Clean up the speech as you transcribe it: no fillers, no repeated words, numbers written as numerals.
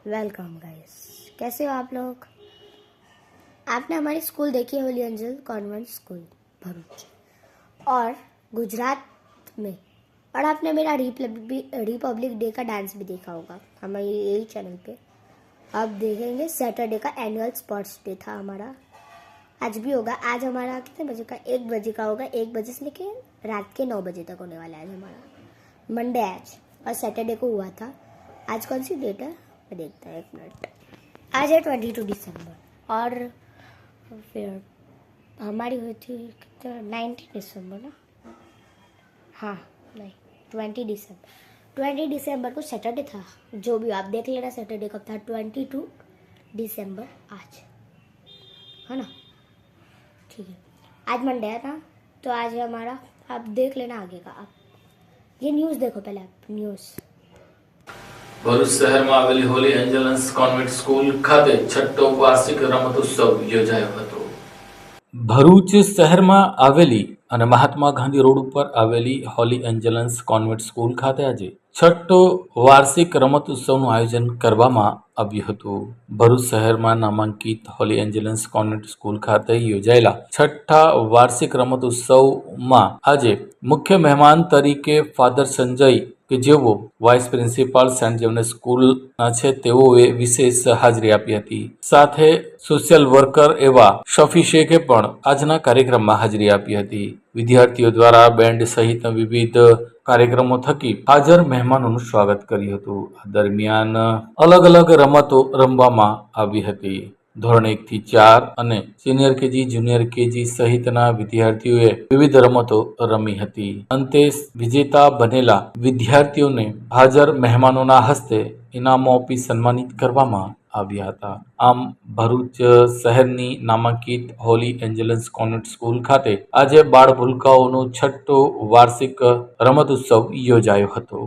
Welcome guys. कैसे हो आप लोग? आपने हमारी स्कूल देखी है, Holi angel convent school Bharuch और गुजरात में, और आपने मेरा रिपब्लिक डे का डांस भी देखा होगा हमारे यही चैनल पे। अब देखेंगे सैटरडे का एनुअल स्पोर्ट्स डे था हमारा, आज भी होगा। आज हमारा कितने बजे का? 1 बजे का होगा। 1 बजे से लेके रात के 9 बजे तक होने वाला है आज हमारा। मंडे आज और सैटरडे को हुआ था। आज कौन सी डेट है देखता है, 1 मिनट। आज है 22 दिसंबर और फिर हमारी हुई थी कितना, 19 दिसंबर ना? हाँ नहीं, 20 दिसंबर को सैटरडे था। जो भी आप देख लेना सैटरडे कब था, 22 दिसंबर आज है ना। ठीक है, आज मंडे है ना, तो आज है हमारा। आप देख लेना आगे का। आप ये न्यूज़ देखो पहले, आप न्यूज़। ભરૂચ શહેરમાં આવેલી હોલી એન્જલન્સ કોન્વેન્ટ સ્કૂલ ખાતે છઠ્ઠો વાર્ષિક રમતોત્સવ યોજાયો હતો। ભરૂચ શહેરમાં આવેલી અને મહાત્મા ગાંધી રોડ ઉપર આવેલી હોલી એન્જલન્સ કોન્વેન્ટ સ્કૂલ ખાતે આજે છઠ્ઠો વાર્ષિક રમતોત્સવનું આયોજન કરવામાં આવ્યું હતું। ભરૂચ શહેરમાં નામાંકિત હોલી એન્જલન્સ કોન્વેન્ટ સ્કૂલ ખાતે યોજાયેલા છઠ્ઠા વાર્ષિક રમતોત્સવમાં આજે મુખ્ય મહેમાન તરીકે ફાધર સંજય કે જેઓ વાઇસ પ્રિન્સિપાલ સેન્ટ જેવનેસ સ્કૂલના છે તેઓએ વિશેષ હાજરી આપી હતી। સાથે સોશિયલ વર્કર એવા શફી શેખે પણ આજના કાર્યક્રમમાં હાજરી આપી હતી। વિદ્યાર્થીઓ દ્વારા બેન્ડ સહિત વિવિધ કાર્યક્રમો થકી હાજર મહેમાનોનું સ્વાગત કર્યું હતું। આ દરમિયાન અલગ અલગ રમતો રમવામાં આવી હતી। ધોરણ 1 થી 4 અને સિનિયર કેજી, જુનિયર કેજી સહિતના વિદ્યાર્થીઓએ વિવિધ રમતો રમી હતી। અંતે વિજેતા બનેલા વિદ્યાર્થીઓને હાજર મહેમાનોના હસ્તે ઇનામો આપી સન્માનિત કરવામાં આવ્યા હતા। આમ ભરૂચ શહેરની નામાંકિત હોલી એન્જલન્સ કોન્વેન્ટ સ્કૂલ ખાતે આજે બાળ ભૂલકાઓનો છઠ્ઠો વાર્ષિક રમત ઉત્સવ યોજાયો હતો।